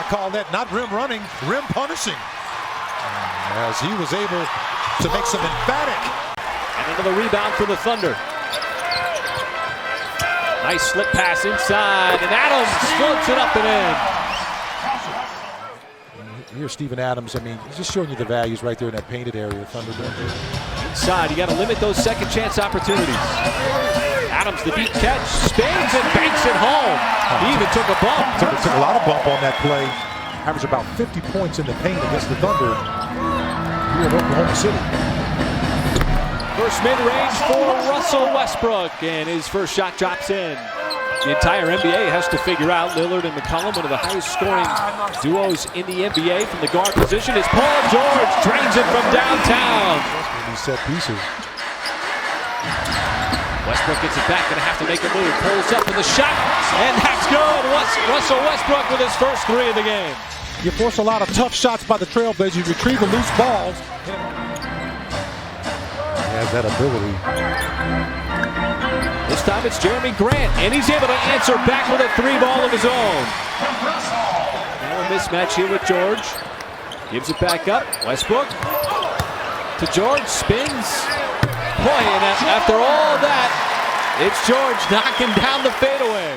call that not rim running, rim punishing. As he was able to make some emphatic. And another rebound for the Thunder. Nice slip pass inside, and Adams floats it up and in. Here's Steven Adams. I mean, he's just showing you the values right there in that painted area. Thunder. Inside, you got to limit those second chance opportunities. Adams, the deep catch, spins and banks it home. He even took a bump. Took a lot of bump on that play. Averaged about 50 points in the paint against the Thunder here in Oklahoma City. First mid-range for Russell Westbrook, and his first shot drops in. The entire NBA has to figure out Lillard and McCollum, one of the highest scoring duos in the NBA from the guard position, is Paul George, drains it from downtown. These set pieces. Westbrook gets it back, gonna have to make a move, pulls up with a shot, and that's good. Russell Westbrook with his first three of the game. You force a lot of tough shots by the Trailblazers, you retrieve the loose balls. He has that ability. This time it's Jeremy Grant, and he's able to answer back with a three ball of his own. Now a mismatch here with George. Gives it back up. Westbrook to George, spins. Boy, and after all that, it's George knocking down the fadeaway.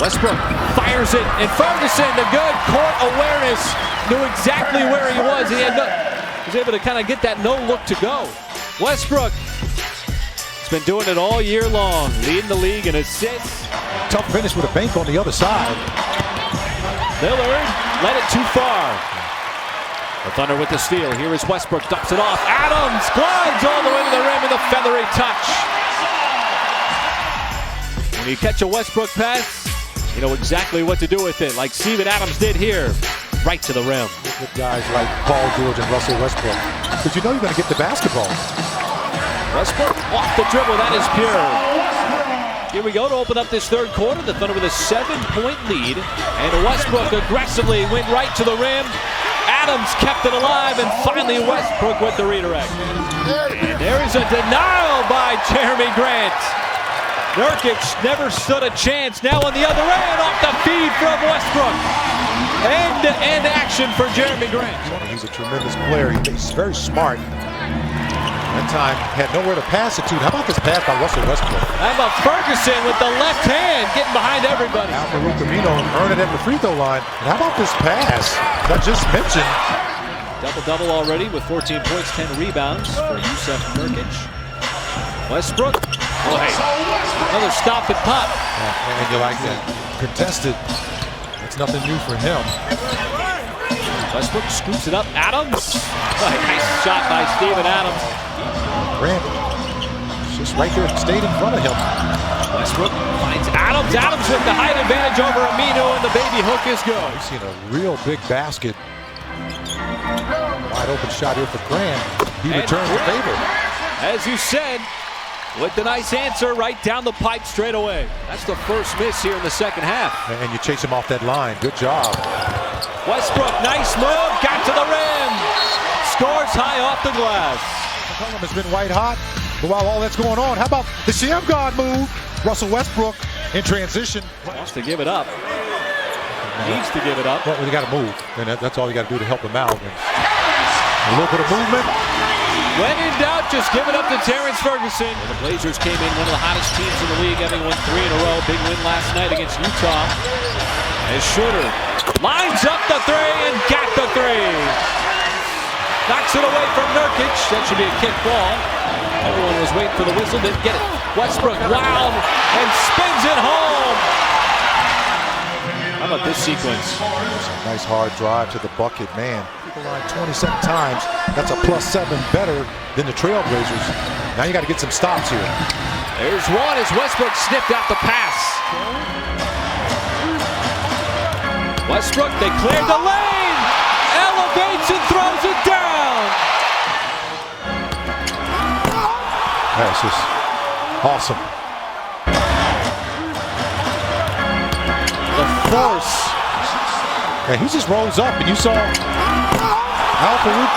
Westbrook fires it, and Ferguson, the good court awareness, knew exactly where he was. He was able to kind of get that no look to go. Westbrook has been doing it all year long, leading the league in assists. Tough finish with a bank on the other side. Lillard led it too far. The Thunder with the steal. Here is Westbrook, dumps it off. Adams glides all the way to the rim with a feathery touch. When you catch a Westbrook pass, you know exactly what to do with it, like Steven Adams did here, right to the rim. With guys like Paul George and Russell Westbrook, because you know you're going to get the basketball. Westbrook off the dribble, that is pure. Here we go to open up this third quarter. The Thunder with a 7-point lead, and Westbrook aggressively went right to the rim. Adams kept it alive, and finally Westbrook with the redirect. And there is a denial by Jeremy Grant. Nurkic never stood a chance. Now on the other end, off the feed from Westbrook. End-to-end action for Jeremy Grant. He's a tremendous player. He's very smart. That time had nowhere to pass it to. How about this pass by Russell Westbrook? How about Ferguson with the left hand getting behind everybody? Now for Amino earning it at the free throw line. And how about this pass that I just mentioned? Double-double already with 14 points, 10 rebounds for Yusuf Nurkic. Westbrook. Oh, hey. Another stop and pop. Yeah, and you like that. Contested. It's nothing new for him. Westbrook scoops it up. Adams. Oh, nice shot by Steven Adams. Grant just right there, stayed in front of him. Westbrook finds Adams. Adams with the height advantage over Amino, and the baby hook is good. We've seen a real big basket. Wide open shot here for Grant. He returns the favor. As you said, with the nice answer right down the pipe straight away. That's the first miss here in the second half. And you chase him off that line. Good job. Westbrook, nice move, got to the rim. Scores high off the glass. McCollum has been white hot. But while all that's going on, how about the Sham God move? Russell Westbrook in transition. Wants to give it up. Needs to give it up. Well, you got to move. And that's all you got to do to help him out. And a little bit of movement. When in doubt, just give it up to Terrence Ferguson. And the Blazers came in one of the hottest teams in the league, having won 3 in a row. Big win last night against Utah. As Schroeder lines up the three and got the three. Knocks it away from Nurkic. That should be a kick ball. Everyone was waiting for the whistle, didn't get it. Westbrook wild and spins it home. How about this sequence? Nice hard drive to the bucket, man. People line 27 times. That's a +7 better than the Trailblazers. Now you got to get some stops here. There's one as Westbrook sniffed out the pass. Westbrook, they cleared the lane. Elevates and throws it down. That's just awesome. The force. And he just rolls up, and you saw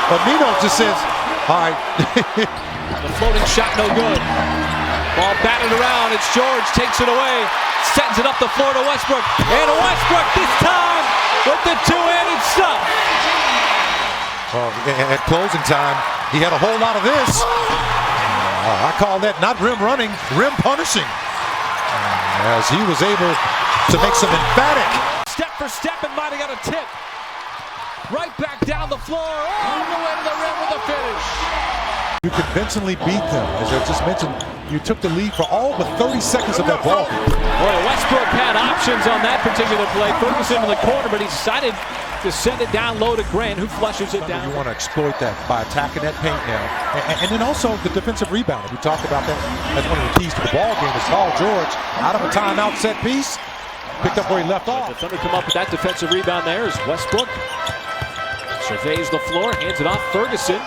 Amino just says, all right. The floating shot no good. Ball batted around. It's George, takes it away. sends it up the floor to Westbrook. And Westbrook this time with the two-handed stuff. At closing time, he had a whole lot of this. I call that not rim running, rim punishing. As he was able to make some emphatic. Step for step and might have got a tip. Right back down the floor, all the way to the rim with a finish. You convincingly beat them. As I just mentioned, you took the lead for all but 30 seconds of that ball. Boy, Westbrook had options on that particular play. Ferguson in the corner, but he decided to send it down low to Grant, who flushes it down. You want to exploit that by attacking that paint now. And then also the defensive rebound. We talked about that as one of the keys to the ball game. Is Paul George out of a timeout set piece, picked up where he left off. The Thunder come up with that defensive rebound there as Westbrook surveys the floor, hands it off Ferguson.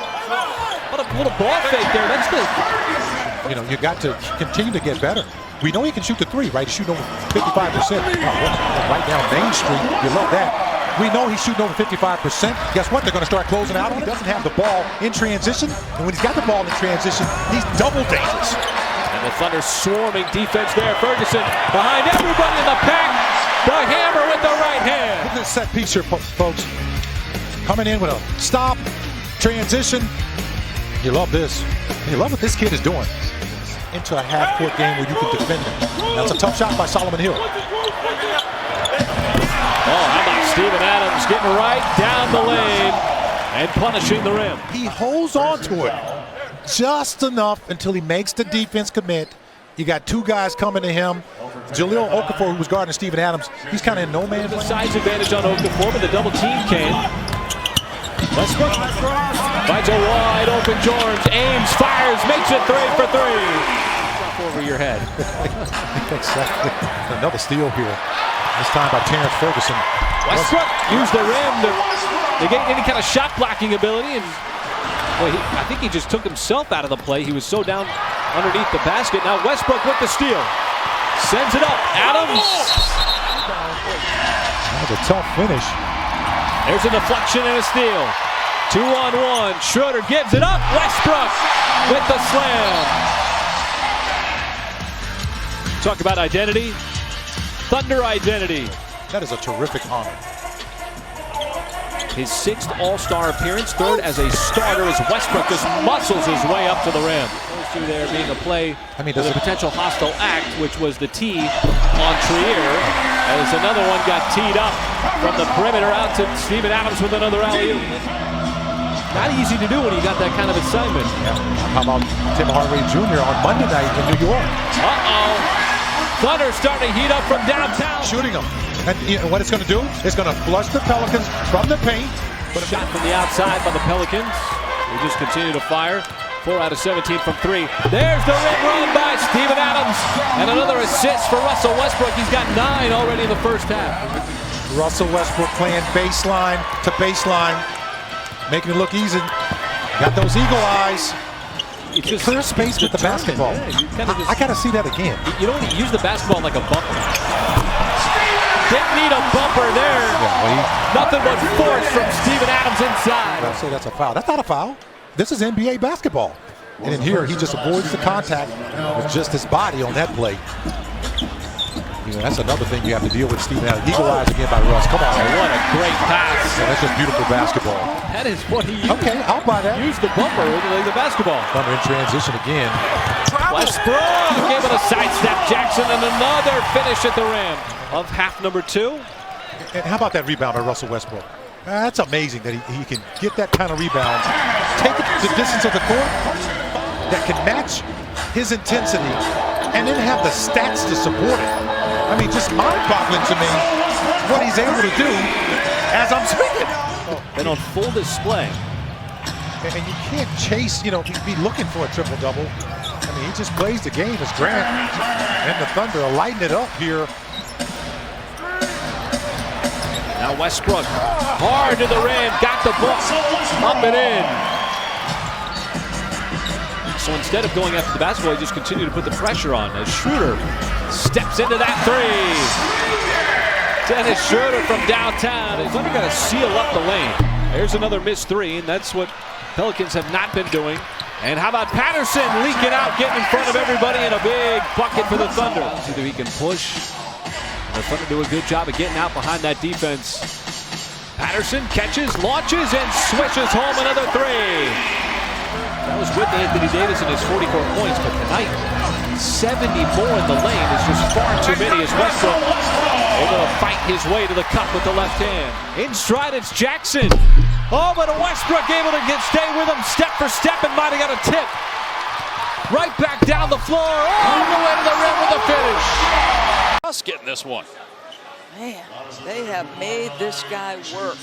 What a little ball fake there. That's the... You know, you got to continue to get better. We know he can shoot the three, right? He's shooting over 55%. Right down Main Street. You love that. We know he's shooting over 55%. Guess what? They're going to start closing out. He doesn't have the ball in transition. And when he's got the ball in transition, he's double dangerous. And the Thunder swarming defense there. Ferguson behind everybody in the pack. The hammer with the right hand. Look at this set piece here, folks. Coming in with a stop, transition. You love this. You love what this kid is doing. Into a half-court game where you can defend him. That's a tough shot by Solomon Hill. Oh, how about Steven Adams getting right down the lane and punishing the rim. He holds on to it just enough until he makes the defense commit. You got two guys coming to him. Jahlil Okafor, who was guarding Steven Adams, he's kind of in no man's land. Size advantage on Okafor, but the double team came. Westbrook finds a wide open George, aims, fires, makes it 3 for 3. Up over your head. Exactly. Another steal here. This time by Terrence Ferguson. Westbrook used the rim to get any kind of shot blocking ability, and boy, I think he just took himself out of the play. He was so down underneath the basket. Now Westbrook with the steal. Sends it up. Adams. That was a tough finish. There's a deflection and a steal. 2-on-1. Schroeder gives it up. Westbrook with the slam. Talk about identity. Thunder identity. That is a terrific honor. His 6th All-Star appearance, 3rd as a starter, as Westbrook just muscles his way up to the rim. Those two there being a play with a potential hostile act, which was the tee on Trier, as another one got teed up from the perimeter out to Steven Adams with another alley-oop. Not easy to do when you got that kind of assignment. Yeah. How about Tim Hardaway Jr. on Monday night in New York? Thunder starting to heat up from downtown. Shooting them. And you know what it's going to do? It's going to flush the Pelicans from the paint. But a shot from the outside by the Pelicans. They just continue to fire. 4 out of 17 from 3. There's the rim run by Steven Adams. And another assist for Russell Westbrook. He's got 9 already in the first half. Russell Westbrook playing baseline to baseline. Making it look easy. Got those eagle eyes. It's clear space with the basketball. Yeah, I got to see that again. You don't want to use the basketball like a bumper. Didn't need a bumper there. Yeah, nothing but force from Steven Adams inside. I'll say that's a foul. That's not a foul. This is NBA basketball. And in here, he just avoids the contact with just his body on that play. You know, that's another thing you have to deal with, Steven Adams. Eagle eyes again by Russ. Come on. What a great pass. Yeah, that's just beautiful basketball. That is what he used. Okay, I'll buy that. Use the bumper with the basketball. Thunder in transition again. Westbrook gave it a sidestep. Jackson and another finish at the rim of half number 2. And how about that rebound by Russell Westbrook? That's amazing that he can get that kind of rebound, take it the distance of the court that can match his intensity, and then have the stats to support it. I mean, just mind-boggling to me what he's able to do as I'm speaking. And on full display. And you can't chase, you know, be looking for a triple-double. I mean, he just plays the game as Grant and the Thunder are lighting it up here. Now Westbrook, hard to the rim, got the ball, up and in. So instead of going after the basketball, he just continued to put the pressure on as Schroeder steps into that 3. Dennis Schroeder from downtown. He's only got to seal up the lane. There's another missed 3, and that's what Pelicans have not been doing. And how about Patterson leaking out, getting in front of everybody, and a big bucket for the Thunder. See if he can push The Thunder do a good job of getting out behind that defense. Patterson catches, launches, and swishes home another three. That was with Anthony Davis and his 44 points, but tonight, 70 more in the lane is just far too many as Westbrook able to fight his way to the cup with the left hand. In stride, it's Jackson. Oh, but Westbrook able to stay with him step for step and might have got a tip. Right back down the floor, all the way to the rim with a finish. Us getting this one. Man, they have made this guy work.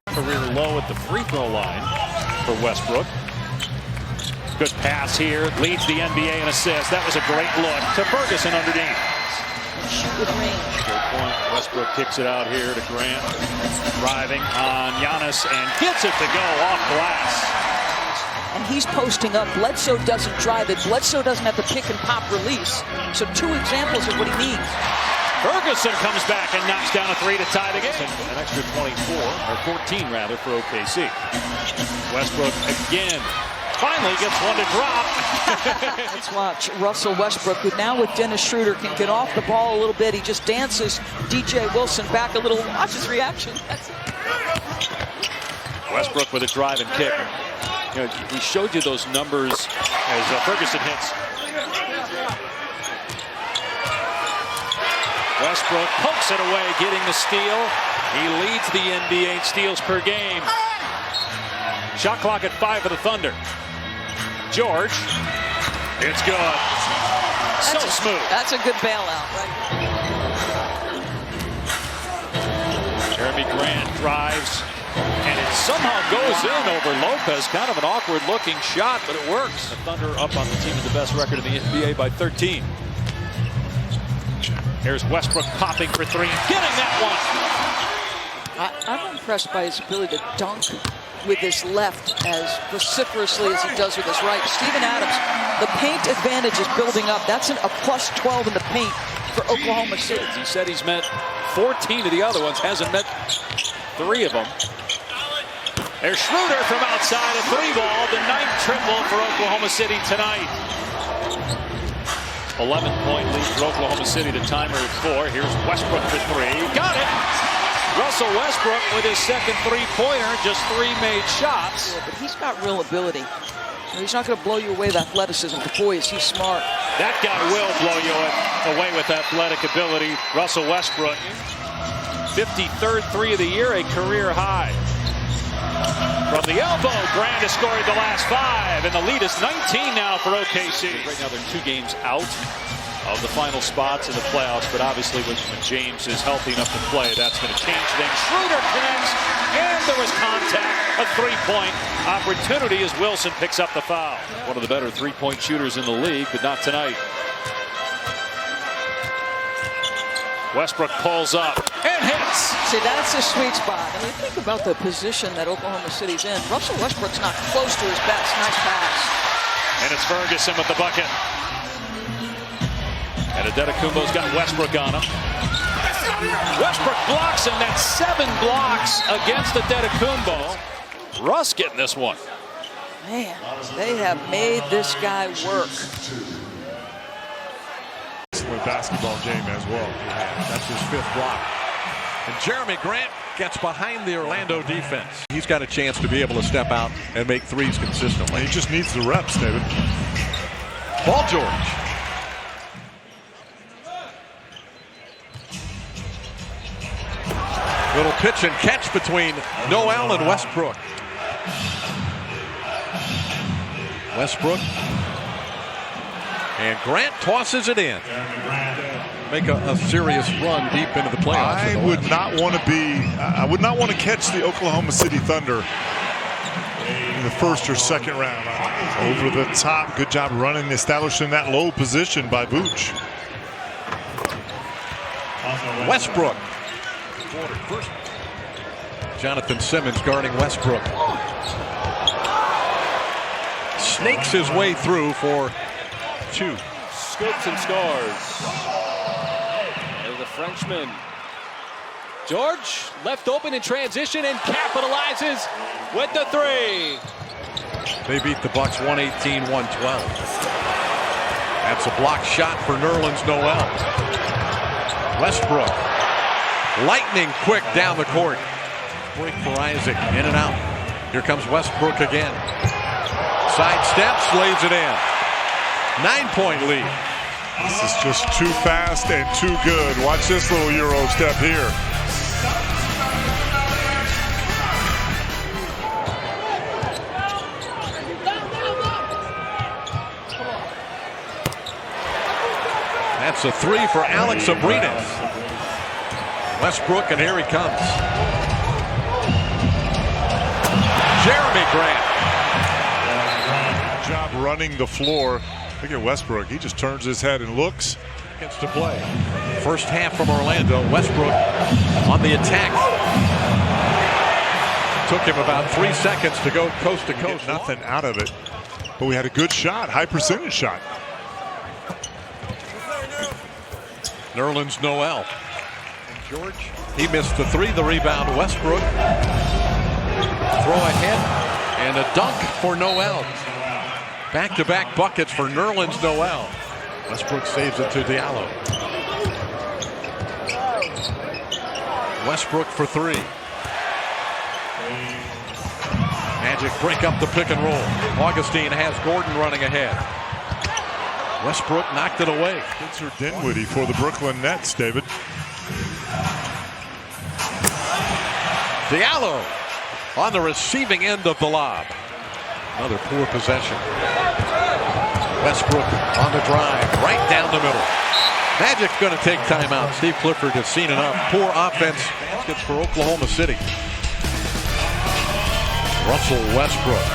Career low at the free throw line for Westbrook. Good pass here, leads the NBA in assists. That was a great look to Ferguson underneath. Shoot with range. Good point. Westbrook kicks it out here to Grant. Driving on Giannis and gets it to go off glass. And he's posting up. Bledsoe doesn't drive it. Bledsoe doesn't have the pick and pop release. So two examples of what he needs. Ferguson comes back and knocks down a three to tie the game. An extra 24, or 14 rather, for OKC. Westbrook again. Finally gets one to drop. Let's watch Russell Westbrook, who now with Dennis Schroeder can get off the ball a little bit. He just dances DJ Wilson back a little. Watch his reaction. That's it. Westbrook with a drive and kick. You know, we showed you those numbers As Ferguson hits. Westbrook pokes it away, getting the steal. He leads the NBA in steals per game. Shot clock at 5 for the Thunder. George, it's good. So smooth. That's a good bailout, right? Jeremy Grant drives, and it somehow goes in over Lopez. Kind of an awkward-looking shot, but it works. The Thunder up on the team with the best record in the NBA by 13. Here's Westbrook popping for three, getting that one. I'm impressed by his ability to dunk with his left as vociferously as he does with his right. Steven Adams, the paint advantage is building up. That's a plus 12 in the paint for Oklahoma City. He said he's met 14 of the other ones, hasn't met 3 of them. There's Schroeder from outside, a three ball, the 9th triple for Oklahoma City tonight. 11-point lead for Oklahoma City, the timer at 4. Here's Westbrook for 3. Got it! Russell Westbrook with his second three-pointer, just 3 made shots. Yeah, but he's got real ability. He's not going to blow you away with athleticism, but boy, is he smart. That guy will blow you away with athletic ability. Russell Westbrook, 53rd three of the year, a career high. From the elbow, Grant has scored the last 5, and the lead is 19 now for OKC. Right now they're 2 games out of the final spots in the playoffs, but obviously when James is healthy enough to play, that's going to change things. Schroeder connects, and there was contact. A three-point opportunity as Wilson picks up the foul. One of the better three-point shooters in the league, but not tonight. Westbrook pulls up and hits. See, that's a sweet spot. I mean, think about the position that Oklahoma City's in. Russell Westbrook's not close to his best. Nice pass. And it's Ferguson with the bucket. And Adetokounmpo's got Westbrook on him. Westbrook blocks him. That's 7 blocks against Adetokounmpo. Russ getting this one. Man, they have made this guy work. Basketball game as well. That's his 5th block. And Jeremy Grant gets behind the Orlando defense. He's got a chance to be able to step out and make threes consistently. He just needs the reps, David. Paul George. Little pitch and catch between Noel and Westbrook. Westbrook. And Grant tosses it in. Make a serious run deep into the playoffs. I would not want to catch the Oklahoma City Thunder in the 1st or 2nd round. Over the top. Good job running, establishing that low position by Vooch. Westbrook. Jonathan Simmons guarding Westbrook. Snakes his way through for 2. Scoops and scores. There's the Frenchman. George left open in transition and capitalizes with the 3. They beat the Bucks 118-112. That's a blocked shot for Nerlens Noel. Westbrook, lightning quick down the court. Break for Isaac, in and out. Here comes Westbrook again. Sidesteps, lays it in. 9-point lead. This is just too fast and too good. Watch this little Euro step here. That's a three for Alex Abrines. Westbrook, and here he comes. Jeremy Grant. Good job running the floor. Look at Westbrook. He just turns his head and looks. Gets to play. First half from Orlando. Westbrook on the attack. Took him about 3 seconds to go coast to coast. Nothing out of it. But we had a good shot, high percentage shot. Nerlens Noel. And George, he missed the three. The rebound, Westbrook. Throw ahead. And a dunk for Noel. Back-to-back buckets for Nerlens Noel. Westbrook saves it to Diallo. Westbrook for three. Magic break up the pick and roll. Augustine has Gordon running ahead. Westbrook knocked it away. Spencer Dinwiddie for the Brooklyn Nets, David. Diallo on the receiving end of the lob. Another poor possession. Westbrook on the drive, right down the middle. Magic's going to take timeout. Steve Clifford has seen enough. Poor offense. Baskets for Oklahoma City. Russell Westbrook.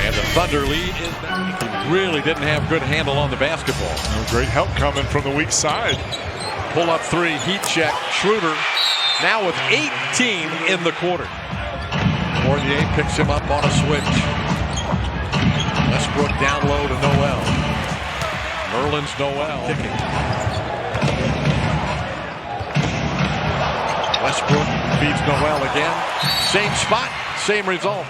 And the Thunder lead is back. He really didn't have good handle on the basketball. Great help coming from the weak side. Pull up three, heat check. Schroeder now with 18 in the quarter. Fournier picks him up on a switch. Westbrook down low to Noel. Nerlens Noel kicking. Westbrook feeds Noel again. Same spot, same result.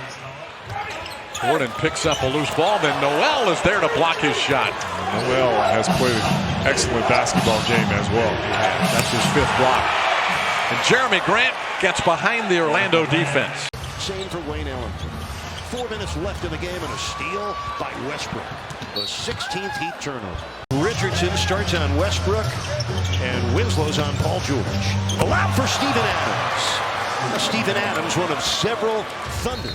Gordon picks up a loose ball, then Noel is there to block his shot. Noel has played an excellent basketball game as well. That's his fifth block. And Jeremy Grant gets behind the Orlando defense. Same for Wayne Ellington. 4 minutes left in the game and a steal by Westbrook. The 16th Heat turnover. Richardson starts on Westbrook and Winslow's on Paul George. Allowed for Steven Adams. Now, Steven Adams, one of several Thunder.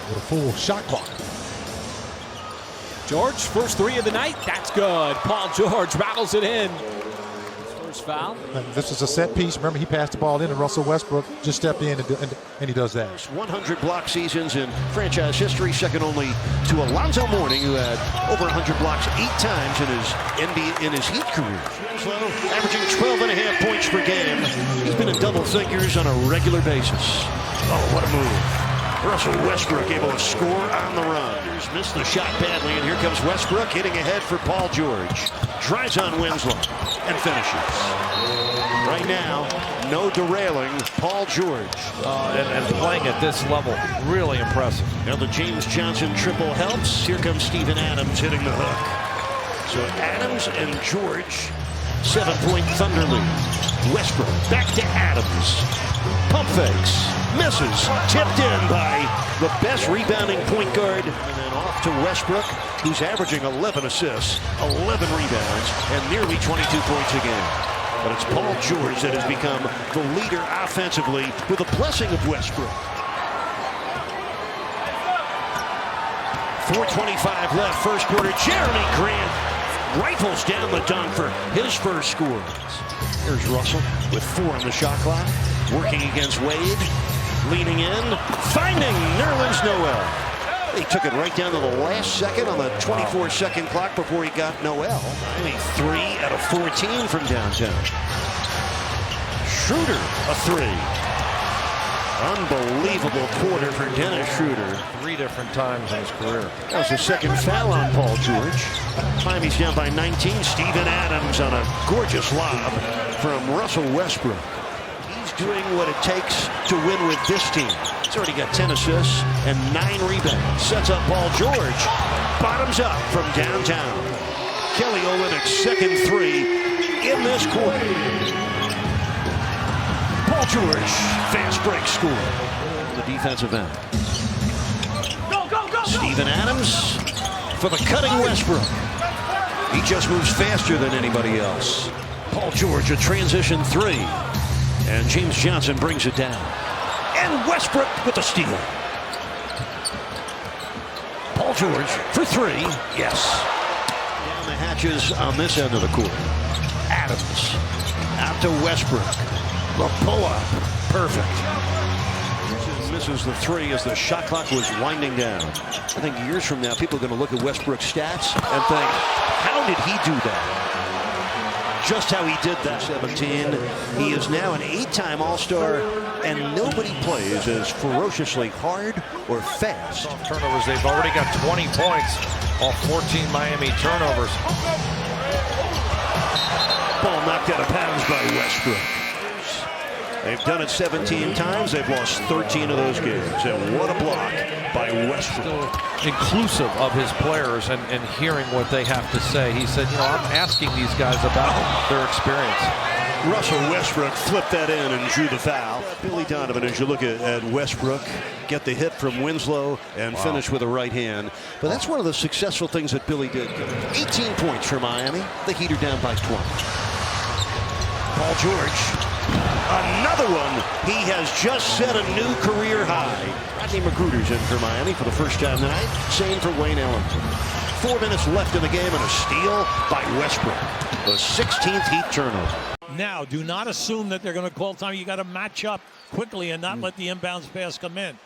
With a full shot clock. George, first three of the night. That's good. Paul George rattles it in. First foul. And this is a set piece. Remember, he passed the ball in, and Russell Westbrook just stepped in and he does that. 100 block seasons in franchise history, second only to Alonzo Mourning, who had over 100 blocks 8 times in his Heat career. Winslow averaging 12.5 points per game. He's been in double figures on a regular basis. Oh, what a move. Russell Westbrook able to score on the run. Missed the shot badly, and here comes Westbrook hitting ahead for Paul George. Drives on Winslow and finishes. Right now, no derailing Paul George. And playing at this level, really impressive. Now the James Johnson triple helps. Here comes Steven Adams hitting the hook. So Adams and George, 7-point Thunder lead. Westbrook back to Adams. Pump fakes. Misses. Tipped in by the best rebounding point guard. And then off to Westbrook, who's averaging 11 assists, 11 rebounds, and nearly 22 points a game. But it's Paul George that has become the leader offensively with the blessing of Westbrook. 4:25 left, first quarter. Jeremy Grant rifles down the dunk for his first score. Here's Russell with 4 on the shot clock. Working against Wade. Leaning in. Finding Nerlens Noel. He took it right down to the last second on the 24-second clock before he got Noel. Only 3 out of 14 from downtown. Schroeder, a 3. Unbelievable quarter for Dennis Schroeder. 3 different times in his career. That was the second foul on Paul George. Miami's down by 19. Steven Adams on a gorgeous lob from Russell Westbrook. He's doing what it takes to win with this team. He's already got 10 assists and 9 rebounds. Sets up Paul George. Bottoms up from downtown. Kelly Olynyk's second three in this quarter. Paul George, fast break score. The defensive end. Steven Adams for the cutting Westbrook. He just moves faster than anybody else. Paul George, a transition three. And James Johnson brings it down. And Westbrook with the steal. Paul George for three. Yes. Down the hatches on this end of the court. Adams out to Westbrook. The pull-up. Perfect. Misses the three as the shot clock was winding down. I think years from now, people are going to look at Westbrook's stats and think, how did he do that? Just how he did that. 17. He is now an 8-time All-Star, and nobody plays as ferociously hard or fast. Turnovers, they've already got 20 points off 14 Miami turnovers. Ball knocked out of bounds by Westbrook. They've done it 17 times. They've lost 13 of those games. And what a block by Westbrook. Inclusive of his players and hearing what they have to say. He said, you know, I'm asking these guys about their experience. Russell Westbrook flipped that in and drew the foul. Billy Donovan, as you look at Westbrook, get the hit from Winslow and finish with a right hand. But that's one of the successful things that Billy did. 18 points for Miami. The Heat are down by 20. Paul George. Another one. He has just set a new career high. Rodney Magruder's in for Miami for the first time tonight. Same for Wayne Ellington. 4 minutes left in the game and a steal by Westbrook. The 16th Heat turnover. Now, do not assume that they're going to call time. You got to match up quickly and not let the inbounds pass come in.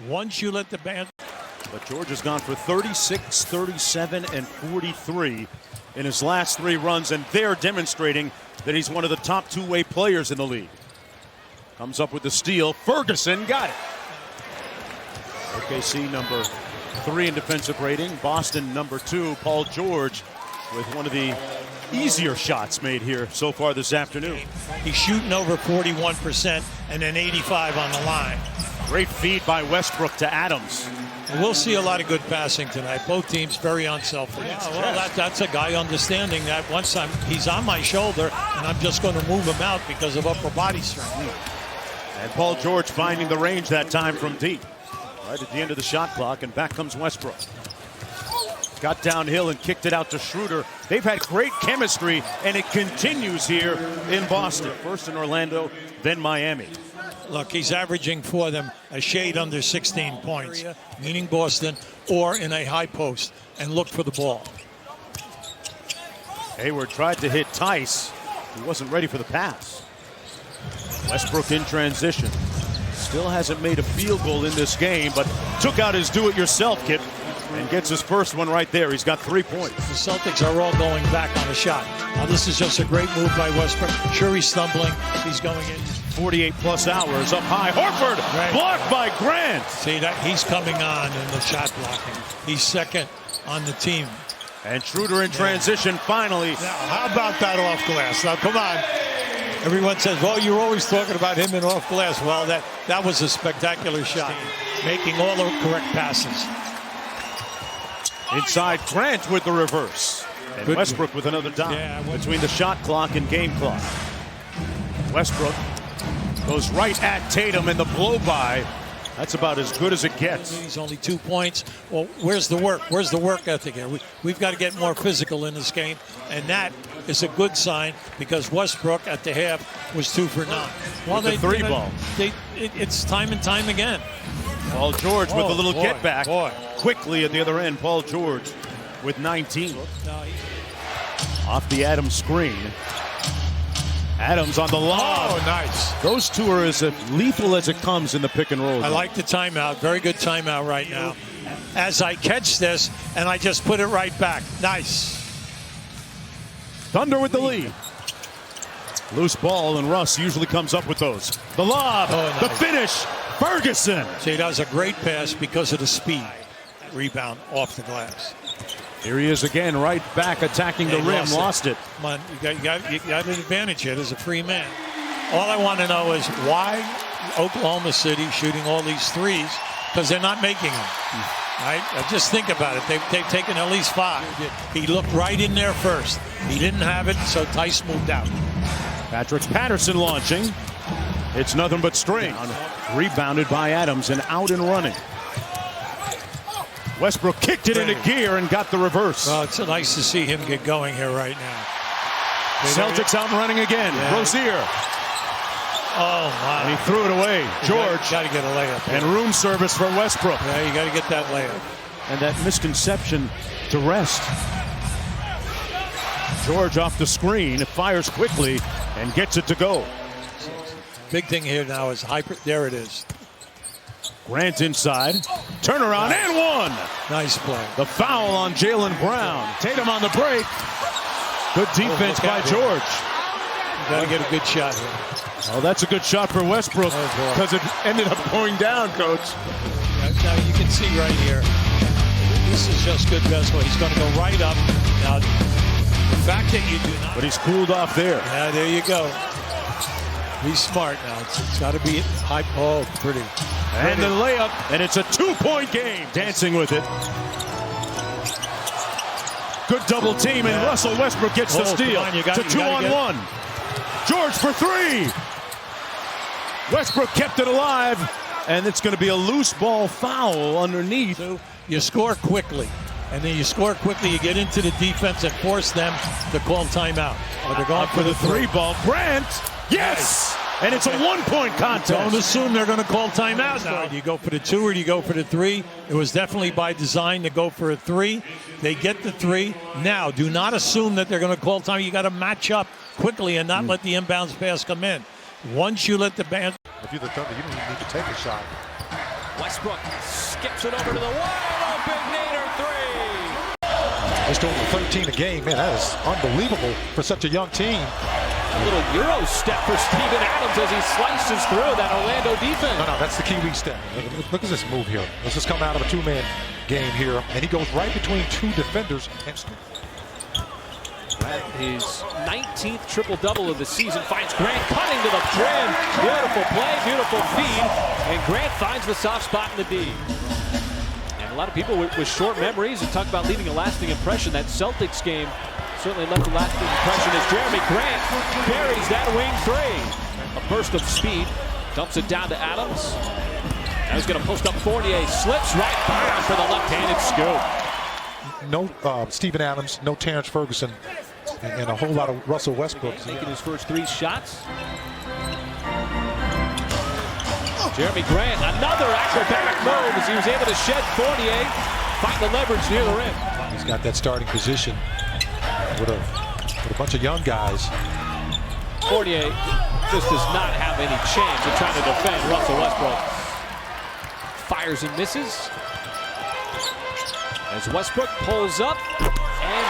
Once you let the band. But George has gone for 36, 37, and 43 in his last 3 runs, and they're demonstrating that he's one of the top two-way players in the league. Comes up with the steal. Ferguson got it. OKC number 3 in defensive rating. Boston number 2. Paul George with one of the easier shots made here so far this afternoon. He's shooting over 41% and then 85 on the line. Great feed by Westbrook to Adams. And we'll see a lot of good passing tonight. Both teams very unselfish. Yeah, well, that's a guy understanding that once he's on my shoulder and I'm just going to move him out because of upper body strength. And Paul George finding the range that time from deep. Right at the end of the shot clock, and back comes Westbrook. Got downhill and kicked it out to Schroeder. They've had great chemistry, and it continues here in Boston. First in Orlando, then Miami. Look, he's averaging for them a shade under 16 points, meaning Boston, or in a high post, and look for the ball. Hayward tried to hit Tice. He wasn't ready for the pass. Westbrook in transition. Still hasn't made a field goal in this game, but took out his do-it-yourself kit and gets his first one right there. He's got 3 points. The Celtics are all going back on a shot. Now, this is just a great move by Westbrook. Sure, he's stumbling. He's going in. 48-plus hours up high. Horford blocked by Grant. See, that he's coming on in the shot blocking. He's second on the team. And Schroeder in transition finally. Now, how about that off glass? Now, come on. Everyone says, well, you're always talking about him in off glass. Well, that was a spectacular shot, making all the correct passes. Inside, Grant with the reverse. And good. Westbrook with another dime between the shot clock and game clock. Westbrook goes right at Tatum, and the blow-by, that's about as good as it gets. He's only 2 points. Well, where's the work? Where's the work ethic here? We've got to get more physical in this game, and that is a good sign because Westbrook at the half was 2 for 9. Well, the 3-ball. It's time and time again. Paul George with a little get back. Quickly at the other end, Paul George with 19. Off the Adams screen. Adams on the lob. Oh, nice. Those two are as lethal as it comes in the pick and roll. I like the timeout. Very good timeout right now. As I catch this, and I just put it right back. Nice. Thunder with the lead. Loose ball, and Russ usually comes up with those. The lob, nice. The finish, Ferguson. See, that was a great pass because of the speed. Rebound off the glass. Here he is again, right back attacking the rim. Lost it. Come on, you got an advantage here. There's a free man. All I want to know is why Oklahoma City shooting all these threes, because they're not making them. Right? Just think about it. They've taken at least 5. He looked right in there first. He didn't have it, so Tice moved out. Patrick Patterson launching. It's nothing but string. Rebounded by Adams and out and running. Westbrook kicked it into gear and got the reverse. Well, it's nice to see him get going here right now. Celtics out and running again. Yeah. Rozier. Oh, my. And he threw it away. George. Got to get a layup. And room service for Westbrook. Yeah, you got to get that layup. And that misconception to rest. George off the screen, fires quickly and gets it to go. Big thing here now is hyper. There it is. Grant inside. Turnaround and one. Nice play. The foul on Jaylen Brown. Tatum on the break. Good defense by George. You got to get a good shot here. Oh, that's a good shot for Westbrook because it ended up going down, Coach. Now you can see right here. This is just good basketball. He's going to go right up. Now, the fact that you do not. But he's cooled off there. Yeah, there you go. He's smart now. It's got to be high. Oh, pretty. And the layup, and it's a 2-point game. Dancing with it. Good double team, and Russell Westbrook gets the steal. It's a 2-on-1. George for 3. Westbrook kept it alive, and it's going to be a loose ball foul underneath. So you score quickly, and then you score quickly. You get into the defense and force them to call timeout. They're going for the 3 ball. Grant, yes! And it's a 1-point contest. Don't assume they're going to call timeout now. Do you go for the 2 or do you go for the 3? It was definitely by design to go for a 3. They get the 3. Now, do not assume that they're going to call time. You got to match up quickly and not let the inbounds pass come in. Once you let the band. If you're the Thunder, you don't even need to take a shot. Westbrook skips it over to the wide open Nader 3. Just over 13 a game. Man, that is unbelievable for such a young team. A little Euro step for Steven Adams as he slices through that Orlando defense. No, that's the Kiwi step. Look at this move here. Let's just come out of a 2-man game here, and he goes right between 2 defenders. His 19th triple-double of the season finds Grant cutting to the rim. Beautiful play, beautiful feed, and Grant finds the soft spot in the D. And a lot of people with short memories and talk about leaving a lasting impression. That Celtics game certainly left a lasting impression as Jeremy Grant buries that wing 3. A burst of speed, dumps it down to Adams. Now he's going to post up Fournier, slips right by for the left-handed scoop. No Steven Adams, no Terrence Ferguson, and a whole lot of Russell Westbrook. Taking his first 3 shots. Jeremy Grant, another acrobatic move as he was able to shed Fournier, find the leverage near the rim. He's got that starting position with a bunch of young guys. Fournier just does not have any chance of trying to defend Russell Westbrook. Fires and misses. As Westbrook pulls up and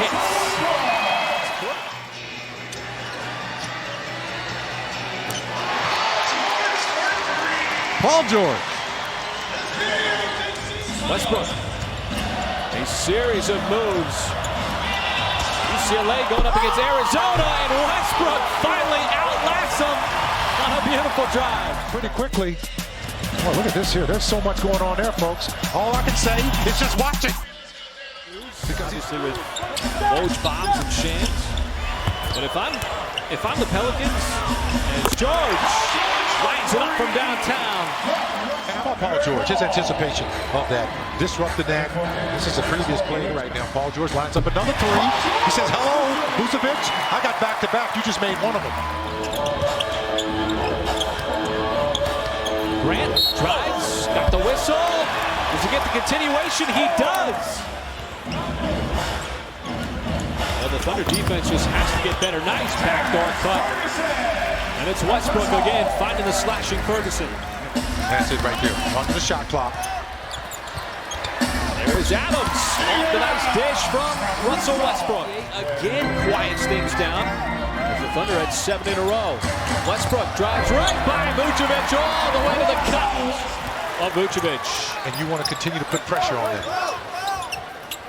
hits. Paul George. Westbrook. A series of moves. UCLA going up against Arizona, and Westbrook finally outlasts them on a beautiful drive. Pretty quickly. Well, look at this here. There's so much going on there, folks. All I can say is just watch it. Because obviously with Woj bombs and shams. But if I'm the Pelicans, and George lines it up from downtown. And how about Paul George? His anticipation of that disrupted that. This is a previous play right now. Paul George lines up another 3. He says, "Hello, Vucevic. I got back-to-back. You just made one of them." Grant drives, got the whistle. Does he get the continuation? He does. Well, the Thunder defense just has to get better. Nice backdoor cut. And it's Westbrook again, finding the slashing Ferguson. That's it right there. Under the shot clock. There's Adams off the nice dish from Russell Westbrook. Again quiets things down. The Thunder had 7 in a row. Westbrook drives right by Vucevic all the way to the cup of Vucevic. And you want to continue to put pressure on them.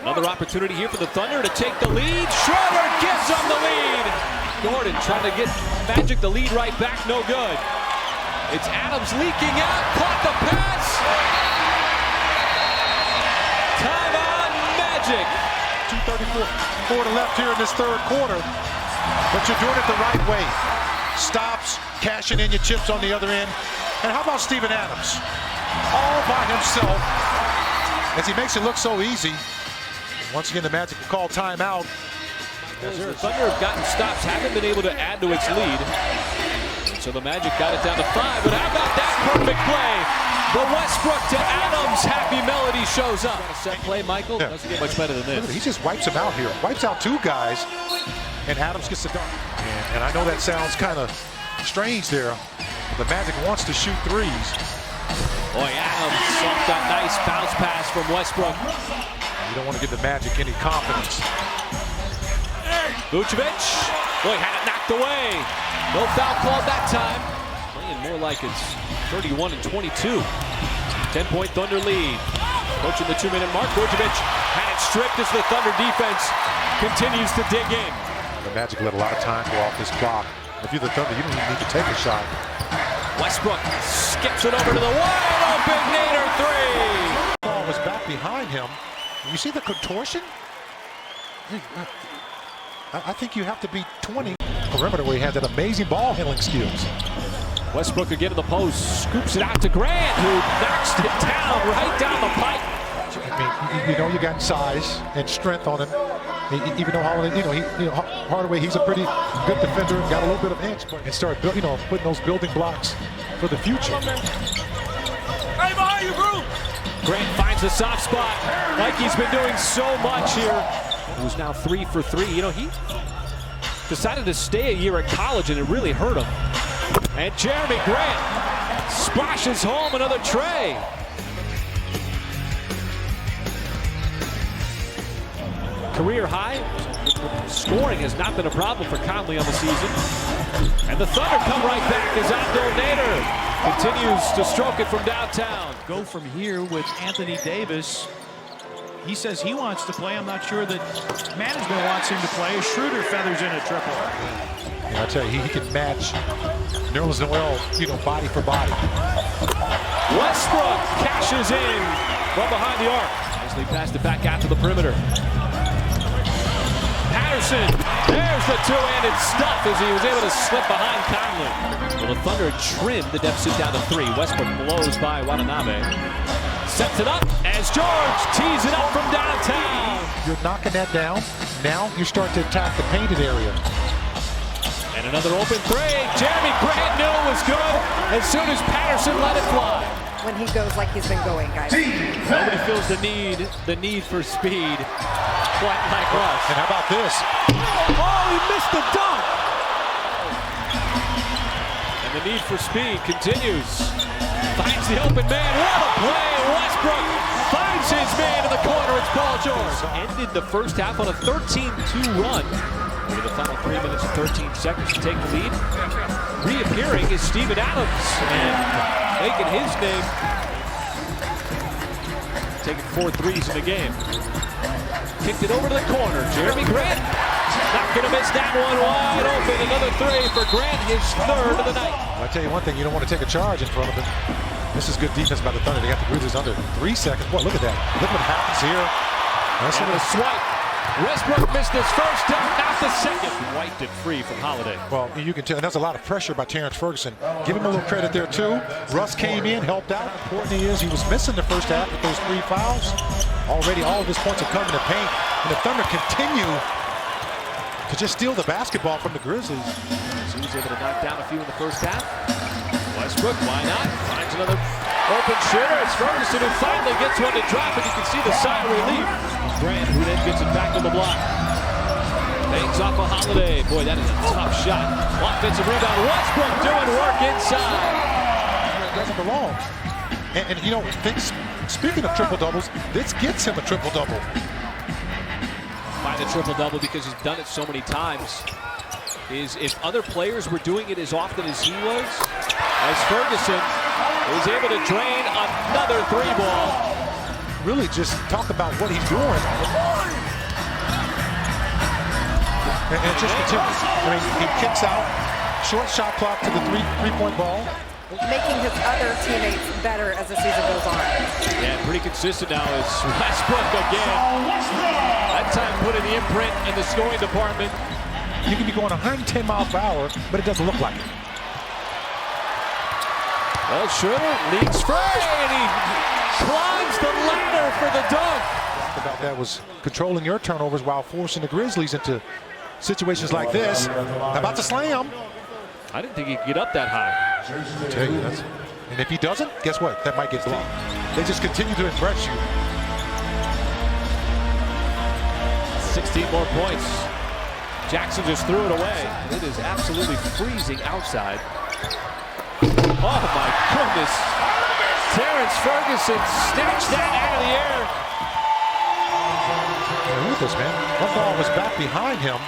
Another opportunity here for the Thunder to take the lead. Schroeder gives them the lead. Gordon trying to get Magic the lead right back, no good. It's Adams leaking out, caught the pass. 2:34 to left here in this third quarter. But you're doing it the right way. Stops, cashing in your chips on the other end. And how about Steven Adams? All by himself as he makes it look so easy. Once again, the Magic will call timeout. The Thunder have gotten stops, haven't been able to add to its lead. So the Magic got it down to 5, but how about that perfect play? The Westbrook to Adams happy melody shows up. A set play, Michael, doesn't get much better than this. He just wipes him out here. Wipes out two guys, and Adams gets the dunk. And I know that sounds kind of strange there. But the Magic wants to shoot threes. Boy, Adams soft that nice bounce pass from Westbrook. You don't want to give the Magic any confidence. Vucevic, boy, had it knocked away. No foul called that time. Playing more like it's 31 and 22. 10-point Thunder lead. Approaching the 2-minute mark. Vucevic had it stripped as the Thunder defense continues to dig in. The Magic let a lot of time go off this clock. If you're the Thunder, you don't even need to take a shot. Westbrook skips it over to the wide open Nader three. Ball was back behind him. You see the contortion? I think you have to be 20. Perimeter where he had that amazing ball handling skills. Westbrook again to the post, scoops it out to Grant, who knocks it down right down the pipe. I mean, you know you got size and strength on him. Even though Hardaway, he's a pretty good defender, got a little bit of inch, and start putting those building blocks for the future. Hey, behind you, bro! Grant finds the soft spot, like he's been doing so much here. He was now 3 for 3. You know, he decided to stay a year at college, and it really hurt him. And Jeremy Grant splashes home another tray. Career high. Scoring has not been a problem for Conley on the season. And the Thunder come right back as Abdul Nader continues to stroke it from downtown. Go from here with Anthony Davis. He says he wants to play. I'm not sure that management wants him to play. Schroeder feathers in a triple. Yeah, I tell you, he can match Nerlens Noel, body for body. Westbrook cashes in from behind the arc. Nicely passed it back out to the perimeter. Patterson, there's the two-handed stuff as he was able to slip behind Conley. Well, the Thunder trimmed the deficit down to 3. Westbrook blows by Watanabe. Sets it up as George tees it up from downtown. You're knocking that down. Now you start to attack the painted area. And another open three. Jeremy Grant knew it was good as soon as Patterson let it fly. When he goes like he's been going, guys. Nobody feels the need for speed quite like Russ. And how about this? Oh, he missed the dunk. And the need for speed continues. Finds the open man. What a play. Westbrook finds his man in the corner. It's Paul George. Ended the first half on a 13-2 run. Over the final 3 minutes and 13 seconds to take the lead. Reappearing is Steven Adams. And making his name. Taking 4 threes in the game. Kicked it over to the corner. Jeremy Grant. Not going to miss that one. Wide open. Another 3 for Grant. His 3rd of the night. Well, I tell you one thing. You don't want to take a charge in front of him. This is good defense by the Thunder. They got the Grizzlies under 3 seconds. Boy, look at that. Look what happens here. That's a swipe. Westbrook missed his first dunk, not the second. Wiped it free from Holiday. Well, you can tell, and that's a lot of pressure by Terrence Ferguson. Give him a little credit there, too. Russ came in, helped out. Important is he was missing the first half with those 3 fouls. Already all of his points have come in the paint. And the Thunder continue to just steal the basketball from the Grizzlies. So he was able to knock down a few in the first half. Westbrook, why not? Finds another open shooter. It's Ferguson who finally gets one to drop, and you can see the sigh of relief. Grant, who then gets it back on the block. Bangs off a Holiday. Boy, that is a tough shot. Offensive rebound. Westbrook doing work inside. It doesn't belong. And speaking of triple-doubles, this gets him a triple-double. By the triple-double because he's done it so many times. Is if other players were doing it as often as he was, as Ferguson was able to drain another 3 ball. Really just talk about what he's doing. And it just continues. I mean, he kicks out, short shot clock to the three-point ball. making his other teammates better as the season goes on. Yeah, pretty consistent now is Westbrook again. That time putting the imprint in the scoring department. You can be going 110 miles per hour, but it doesn't look like it. Well, Schroeder leads free, and he climbs the ladder for the dunk. About that was controlling your turnovers while forcing the Grizzlies into situations like this. How about the slam? I didn't think he could get up that high. I tell you, and if he doesn't, guess what? That might get blocked. They just continue to impress you. 16 more points. Jackson just threw it away. It is absolutely freezing outside. Oh my goodness. Terrence Ferguson snatched that out of the air. Look at this, man. One ball was back behind him.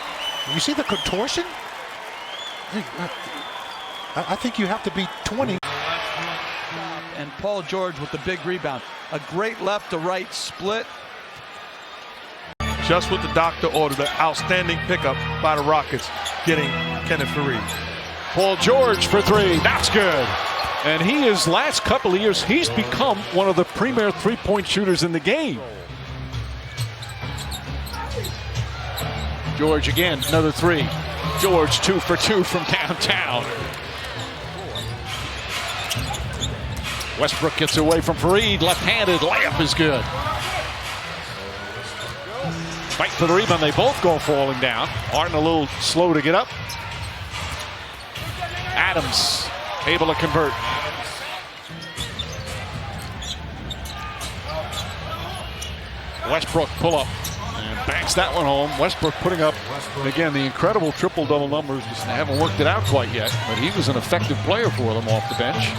You see the contortion? I think you have to be 20. And Paul George with the big rebound. A great left to right split. Just what the doctor ordered, an outstanding pickup by the Rockets, getting Kenneth Faried. Paul George for three. That's good. And he is, last couple of years, he's become one of the premier three-point shooters in the game. George again, another three. George 2 for 2 from downtown. Westbrook gets away from Faried. Left-handed layup is good. Fight for the rebound. They both go falling down. Harden a little slow to get up. Adams able to convert. Westbrook pull up and banks that one home. Westbrook putting up, again, the incredible triple-double numbers. Just haven't worked it out quite yet, but he was an effective player for them off the bench.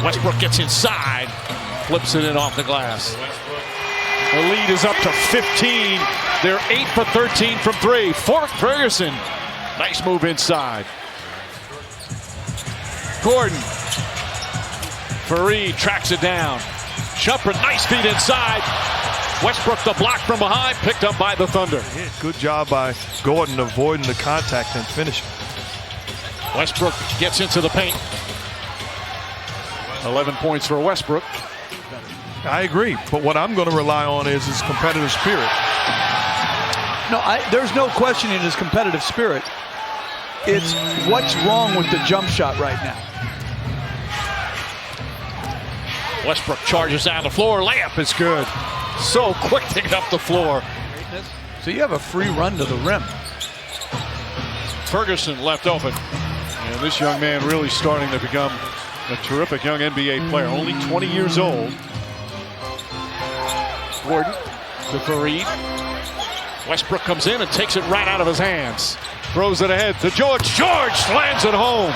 Westbrook gets inside, flips it in off the glass. The lead is up to 15. They're 8 for 13 from three. Ferguson, nice move inside. Gordon, Faried tracks it down. Shumpert, nice feed inside. Westbrook the block from behind, picked up by the Thunder. Yeah, good job by Gordon avoiding the contact and finishing. Westbrook gets into the paint. 11 points for Westbrook. I agree, but what I'm going to rely on is his competitive spirit. No, there's no questioning his competitive spirit. It's what's wrong with the jump shot right now. Westbrook charges down the floor. Layup is good. So quick to get up the floor. So you have a free run to the rim. Ferguson left open. And this young man really starting to become a terrific young NBA player. Only 20 years old. Gordon to Faried. Westbrook comes in and takes it right out of his hands. Throws it ahead to George. George slams it home.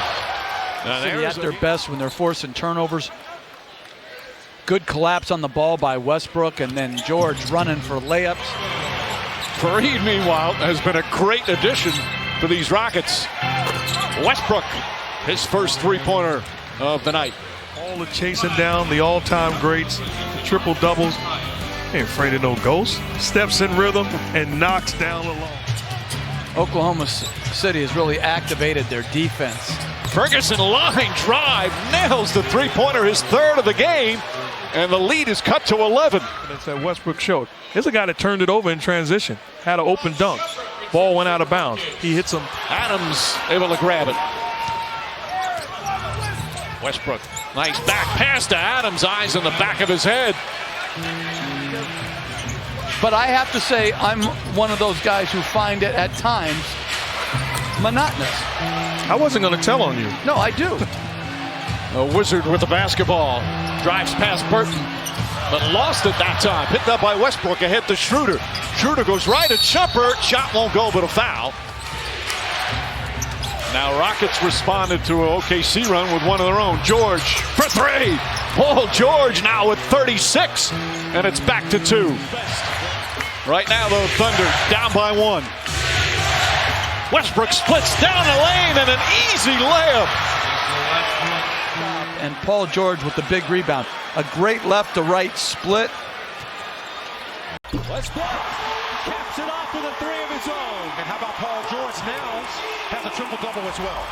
City at their best when they're forcing turnovers. Good collapse on the ball by Westbrook, and then George running for layups. Faried, meanwhile, has been a great addition to these Rockets. Westbrook, his first three-pointer of the night. All the chasing down the all-time greats, the triple-doubles. Ain't afraid of no ghosts. Steps in rhythm and knocks down alone. Oklahoma City has really activated their defense. Ferguson line drive, nails the three-pointer, his third of the game, and the lead is cut to 11. That's that Westbrook showed. Here's a guy that turned it over in transition, had an open dunk. Ball went out of bounds. He hits him. Adams able to grab it. Westbrook, nice back pass to Adams, eyes in the back of his head. But I have to say, I'm one of those guys who find it at times monotonous. I wasn't going to tell on you. No, I do. A Wizard with the basketball. Drives past Burton, but lost it that time. Picked up by Westbrook ahead to Schroeder. Schroeder goes right at Shumpert. Shot won't go, but a foul. Now Rockets responded to an OKC run with one of their own. George for three. Paul George now with 36, and it's back to 2. Right now, the Thunder down by 1. Westbrook splits down the lane and an easy layup. And Paul George with the big rebound. A great left to right split. Westbrook caps it off with a three of his own. And how about Paul George now has a triple-double as well.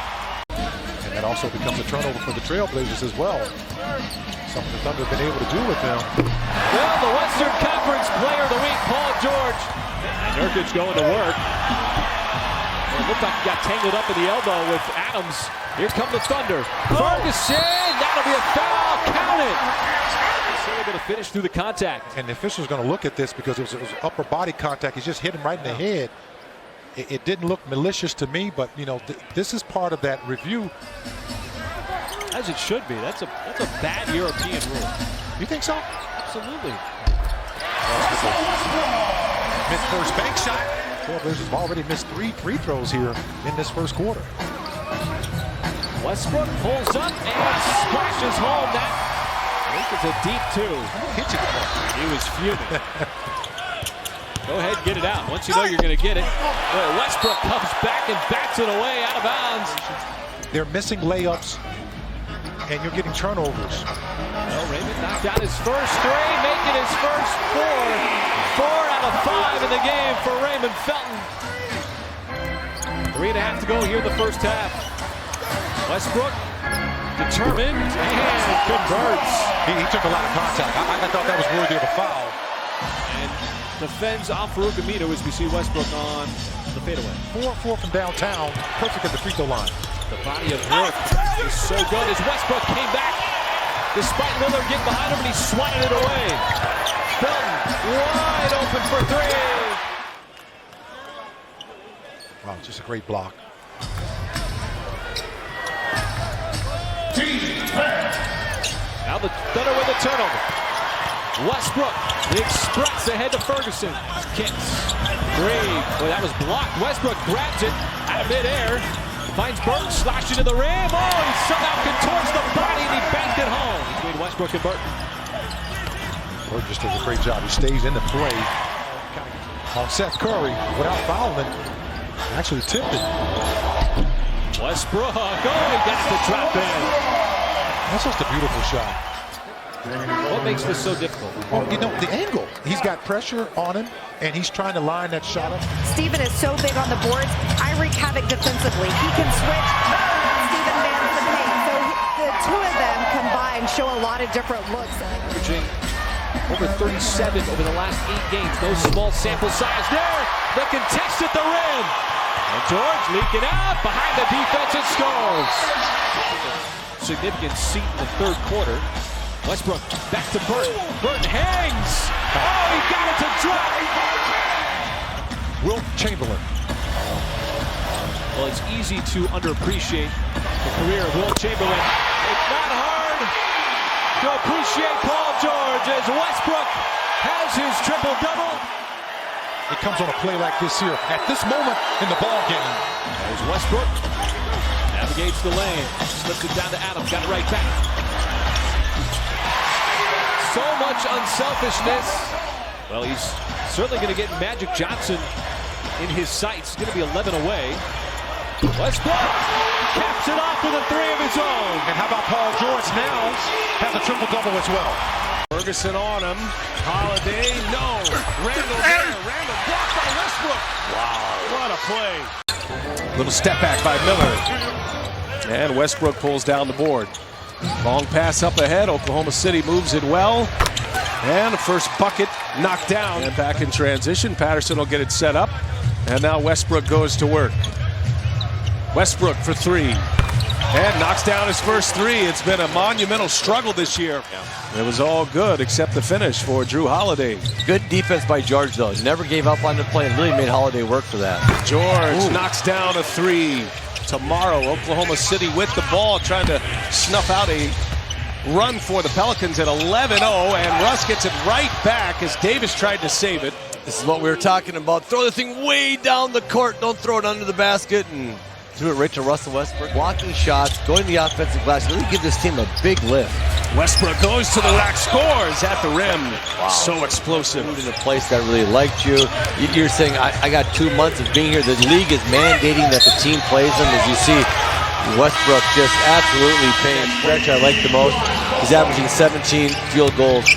And That also becomes a turnover for the Trailblazers as well. Something the Thunder have been able to do with them. Well, the Western Conference Player of the Week, Paul George. Nurkic going to work. It looked like he got tangled up in the elbow with Adams. Here come the Thunder. Ferguson, that'll be a foul. Count it. So they're going to finish through the contact. And the official's going to look at this because it was upper body contact. He just hit him right in the head. It didn't look malicious to me, but you know, this is part of that review. As it should be. That's a bad European rule. You think so? Absolutely. Mid-first bank shot. Trailblazers have already missed 3 free throws here in this first quarter. Westbrook pulls up and splashes home. That I think is a deep 2. He was fuming. Go ahead, get it out. Once you know you're going to get it. Westbrook comes back and bats it away out of bounds. They're missing layups, and you're getting turnovers. Well, Raymond knocked down his first 3, making his first 4. 4 out of 5 in the game for Raymond Felton. 3.5 to go here in the first half. Westbrook determined and converts. He took a lot of contact. I thought that was worthy of a foul. And defends off Farouk Aminu as we see Westbrook on the fadeaway. 4-4 from downtown. Perfect at the free throw line. The body of work is so good as Westbrook came back. Despite Lillard getting behind him, and he swatted it away. Felton wide open for 3. Wow, just a great block. Now the Thunder with a turnover. Westbrook, the express ahead to Ferguson. Kicks. 3. Boy, that was blocked. Westbrook grabs it out of midair. Finds Burton, slashed into the rim. Oh, he somehow contorts the body and he banked it home. Between Westbrook and Burton. Burton just does a great job. He stays in the play on Seth Curry without fouling. Actually tipped it. Westbrook, oh, he got the drop in. That's just a beautiful shot. What makes this so difficult? Well, you know, the angle. He's got pressure on him, and he's trying to line that shot up. Steven is so big on the boards. I wreak havoc defensively. He can switch. Steven mans the paint. So the 2 of them combined show a lot of different looks. Averaging over 37 over the last 8 games. No small sample size there. The contest at the rim. And George leaking out behind the defense and scores. Significant seat in the third quarter. Westbrook back to Burton. Burton hangs. Oh, he got it to drop. Wilt Chamberlain. Well, it's easy to underappreciate the career of Wilt Chamberlain. It's not hard to appreciate Paul George as Westbrook has his triple-double. It comes on a play like this here at this moment in the ball game. There's Westbrook. Navigates the lane. Slips it down to Adams. Got it right back. So much unselfishness. Well, he's certainly going to get Magic Johnson in his sights. He's going to be 11 away. Westbrook caps it off with a 3 of his own. And how about Paul George now has a triple-double as well. Ferguson on him. Holiday, no. Randall there. Randall blocked by Westbrook. Wow, what a play. Little step back by Miller. And Westbrook pulls down the board. Long pass up ahead. Oklahoma City moves it well. And the first bucket knocked down. And back in transition. Patterson will get it set up. And now Westbrook goes to work. Westbrook for 3. And knocks down his first 3. It's been a monumental struggle this year. It was all good except the finish for Drew Holiday. Good defense by George, though. He never gave up on the play and really made Holiday work for that. George knocks down a 3. Tomorrow, Oklahoma City with the ball, trying to snuff out a run for the Pelicans at 11-0, and Russ gets it right back as Davis tried to save it. This is what we were talking about. Throw the thing way down the court. Don't throw it under the basket. And threw it right to Russell Westbrook. Blocking shots, going to the offensive glass. Really give this team a big lift. Westbrook goes to the rack, scores at the rim. Wow. So explosive. In a place that really liked you. You're saying, I got 2 months of being here. The league is mandating that the team plays them. As you see, Westbrook just absolutely paying stretch I like the most. He's averaging 17 field goals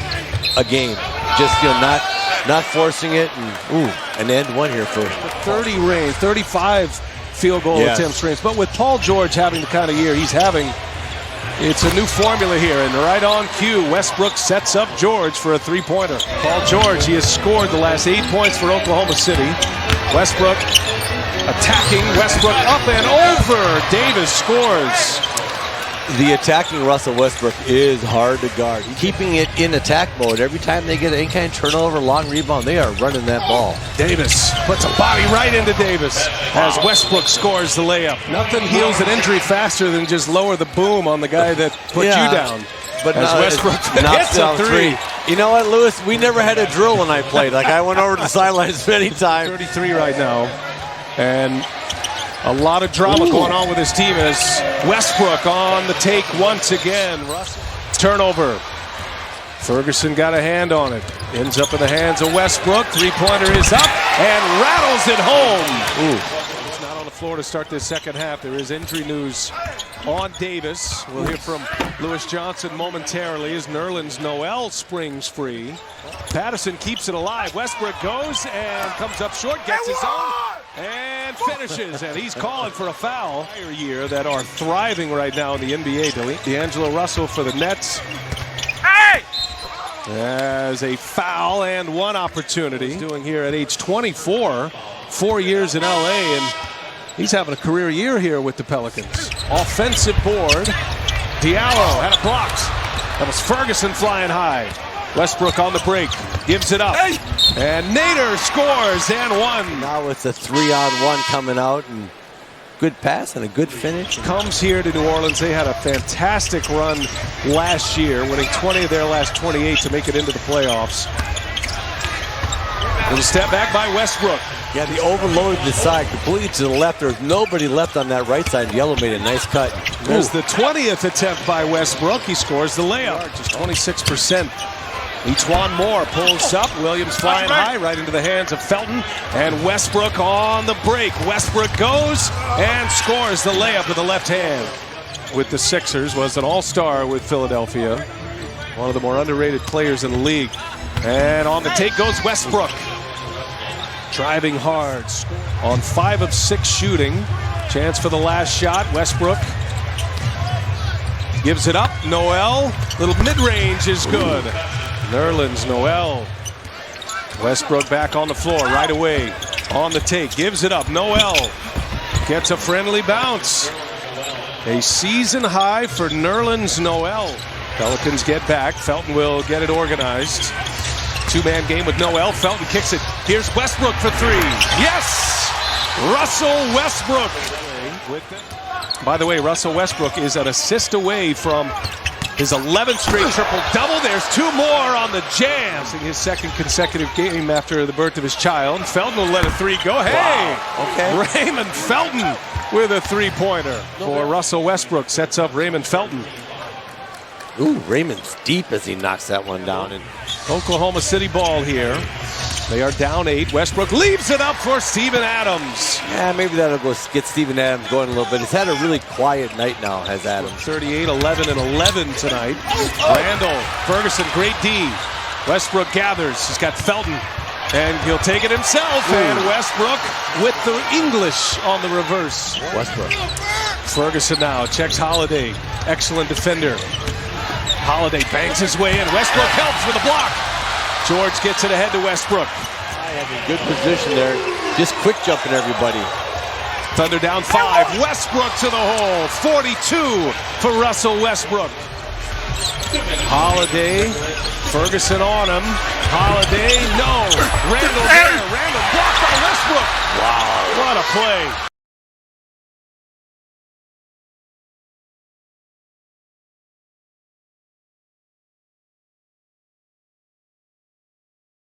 a game. Just, not forcing it. And, an end one here for 30 range, 35 field goal attempts range. But with Paul George having the kind of year he's having, it's a new formula here. And right on cue, Westbrook sets up George for a three-pointer. Paul George, he has scored the last 8 points for Oklahoma City. Westbrook attacking. Westbrook up and over. Davis scores. The attacking Russell Westbrook is hard to guard. Keeping it in attack mode. Every time they get any kind of turnover, long rebound, they are running that ball. Davis puts a body right into Davis as Westbrook scores the layup. Nothing heals an injury faster than just lower the boom on the guy that put you down. But as Westbrook hits a three. You know what, Lewis? We never had a drill when I played. Like, I went over to the sidelines many times. 33 right now. And a lot of drama going on with his team as Westbrook on the take once again. Turnover. Ferguson got a hand on it. Ends up in the hands of Westbrook. Three-pointer is up and rattles it home. It's not on the floor to start this second half. There is injury news on Davis. We'll hear from Lewis Johnson momentarily as Nerlens Noel springs free. Patterson keeps it alive. Westbrook goes and comes up short, gets his own, and finishes. And he's calling for a foul. Year that are thriving right now in the NBA. D'Angelo Russell for the Nets. As a foul and one opportunity. He's doing here at age 24, 4 years in LA, and he's having a career year here with the Pelicans. Offensive board. Diallo had it blocked. That was Ferguson flying high. Westbrook on the break, gives it up, and Nader scores and one. Now with the 3-on-1 coming out, and good pass and a good finish. Comes here to New Orleans. They had a fantastic run last year, winning 20 of their last 28 to make it into the playoffs. Little step back by Westbrook. Yeah, they overloaded the side completely to the left. There's nobody left on that right side. Yellow made a nice cut. There's the 20th attempt by Westbrook. He scores the layup. Just 26%. E'Twaun Moore pulls up. Williams flying high right into the hands of Felton. And Westbrook on the break. Westbrook goes and scores the layup with the left hand. With the Sixers, was an all-star with Philadelphia. One of the more underrated players in the league. And on the take goes Westbrook. Driving hard. On 5 of 6 shooting. Chance for the last shot. Westbrook gives it up. Noel. Little mid-range is good. Nerlens Noel. Westbrook back on the floor right away. On the take. Gives it up. Noel gets a friendly bounce. A season high for Nerlens Noel. Pelicans get back. Felton will get it organized. Two-man game with Noel. Felton kicks it. Here's Westbrook for three. Yes! Russell Westbrook. By the way, Russell Westbrook is an assist away from his 11th straight triple-double. There's 2 more on the jam. His second consecutive game after the birth of his child. Felton will let a 3 go. Hey! Wow. Okay. Raymond Felton with a three-pointer for Russell Westbrook. Sets up Raymond Felton. Ooh, Raymond's deep as he knocks that one down. And Oklahoma City ball here. They are down 8. Westbrook leaves it up for Steven Adams. Yeah, maybe that'll go get Steven Adams going a little bit. He's had a really quiet night now, has Adams. 38, 11, and 11 tonight. Randall, Ferguson, great D. Westbrook gathers. He's got Felton, and he'll take it himself. Ooh. And Westbrook with the English on the reverse. Westbrook. Ferguson now checks Holiday. Excellent defender. Holiday bangs his way in. Westbrook helps with a block. George gets it ahead to Westbrook. I have a good position there. Just quick jumping everybody. Thunder down 5. Westbrook to the hole. 42 for Russell Westbrook. Holiday. Ferguson on him. Holiday. No. Randall there. Randall blocked by Westbrook. Wow. What a play.